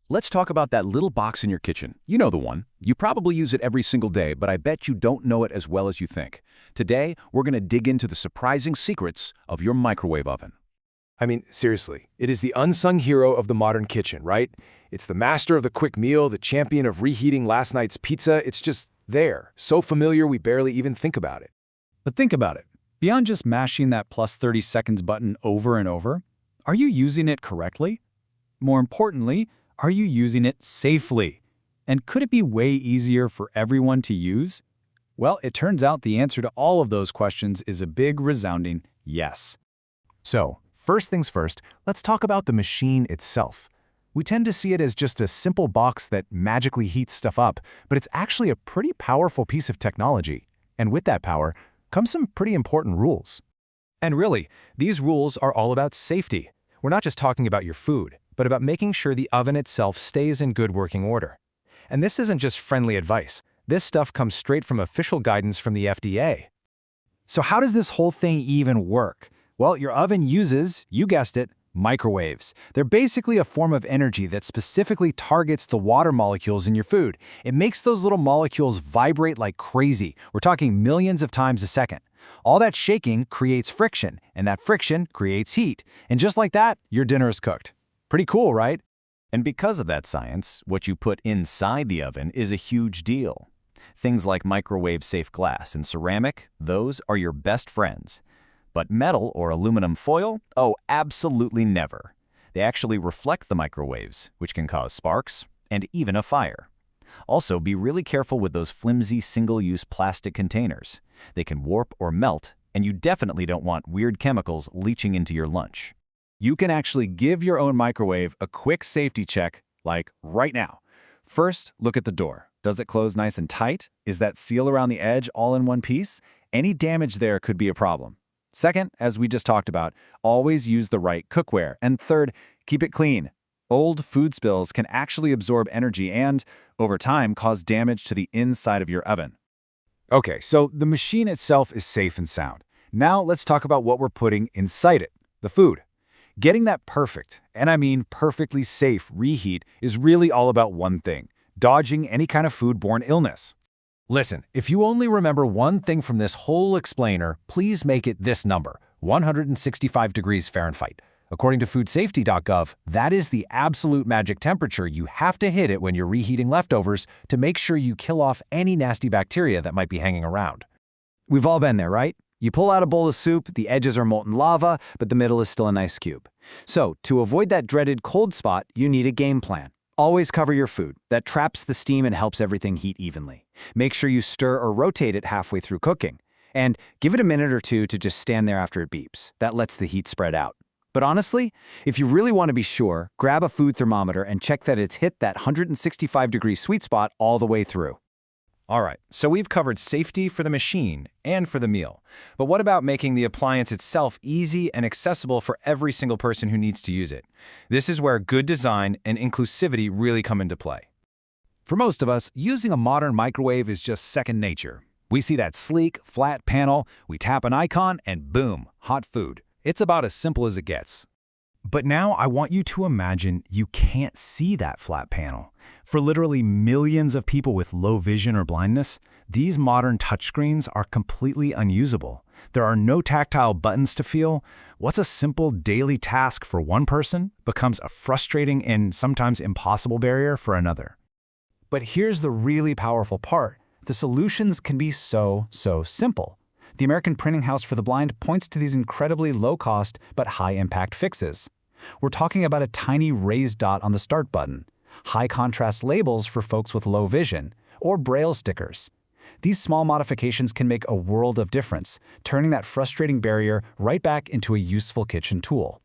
Let's talk about that little box in your kitchen. You know the one. You probably use it every single day, but I bet you don't know it as well as you think. Today, we're going to dig into the surprising secrets of your microwave oven. I mean, seriously, it is the unsung hero of the modern kitchen, right? It's the master of the quick meal, the champion of reheating last night's pizza. It's just there, so familiar we barely even think about it. But think about it. Beyond just mashing that plus 30 seconds button over and over, are you using it correctly? More importantly, are you using it safely? And could it be way easier for everyone to use? Well, it turns out the answer to all of those questions is a big, resounding yes. So, first things first, let's talk about the machine itself. We tend to see it as just a simple box that magically heats stuff up, but it's actually a pretty powerful piece of technology. And with that power comes some pretty important rules. And really, these rules are all about safety. We're not just talking about your food, but about making sure the oven itself stays in good working order. And this isn't just friendly advice. This stuff comes straight from official guidance from the FDA. So how does this whole thing even work? Well, your oven uses, you guessed it, microwaves. They're basically a form of energy that specifically targets the water molecules in your food. It makes those little molecules vibrate like crazy. We're talking millions of times a second. All that shaking creates friction, and that friction creates heat. And just like that, your dinner is cooked. Pretty cool, right? And because of that science, what you put inside the oven is a huge deal. Things like microwave-safe glass and ceramic, those are your best friends. But metal or aluminum foil? Oh, absolutely never. They actually reflect the microwaves, which can cause sparks and even a fire. Also, be really careful with those flimsy single-use plastic containers. They can warp or melt, and you definitely don't want weird chemicals leaching into your lunch. You can actually give your own microwave a quick safety check, like right now. First, look at the door. Does it close nice and tight? Is that seal around the edge all in one piece? Any damage there could be a problem. Second, as we just talked about, always use the right cookware. And third, keep it clean. Old food spills can actually absorb energy and, over time, cause damage to the inside of your oven. Okay, so the machine itself is safe and sound. Now let's talk about what we're putting inside it, the food. Getting that perfect, and I mean perfectly safe reheat is really all about one thing: dodging any kind of foodborne illness. Listen, if you only remember one thing from this whole explainer, please make it this number, 165 degrees Fahrenheit. According to foodsafety.gov, that is the absolute magic temperature you have to hit it when you're reheating leftovers to make sure you kill off any nasty bacteria that might be hanging around. We've all been there, right? You pull out a bowl of soup, the edges are molten lava, but the middle is still a nice cube. So, to avoid that dreaded cold spot, you need a game plan. Always cover your food. That traps the steam and helps everything heat evenly. Make sure you stir or rotate it halfway through cooking. And give it a minute or two to just stand there after it beeps. That lets the heat spread out. But honestly, if you really want to be sure, grab a food thermometer and check that it's hit that 165-degree sweet spot all the way through. All right, so we've covered safety for the machine and for the meal. But what about making the appliance itself easy and accessible for every single person who needs to use it? This is where good design and inclusivity really come into play. For most of us, using a modern microwave is just second nature. We see that sleek, flat panel, we tap an icon, and boom, hot food. It's about as simple as it gets. But now I want you to imagine you can't see that flat panel. For literally millions of people with low vision or blindness, these modern touchscreens are completely unusable. There are no tactile buttons to feel. What's a simple daily task for one person becomes a frustrating and sometimes impossible barrier for another. But here's the really powerful part. The solutions can be so simple. The American Printing House for the Blind points to these incredibly low-cost but high-impact fixes. We're talking about a tiny raised dot on the start button, high-contrast labels for folks with low vision, or braille stickers. These small modifications can make a world of difference, turning that frustrating barrier right back into a useful kitchen tool.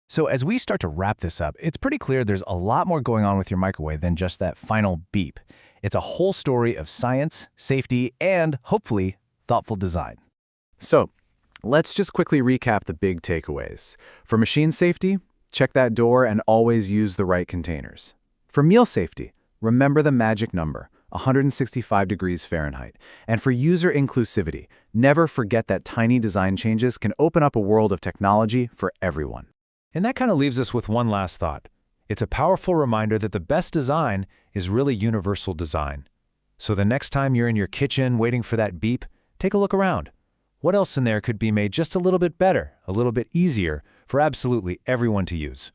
So as we start to wrap this up, it's pretty clear there's a lot more going on with your microwave than just that final beep. It's a whole story of science, safety, and, hopefully, thoughtful design. So, let's just quickly recap the big takeaways. For machine safety, check that door and always use the right containers. For meal safety, remember the magic number, 165 degrees Fahrenheit. And for user inclusivity, never forget that tiny design changes can open up a world of technology for everyone. And that kind of leaves us with one last thought. It's a powerful reminder that the best design is really universal design. So the next time you're in your kitchen waiting for that beep, take a look around. What else in there could be made just a little bit better, a little bit easier for absolutely everyone to use?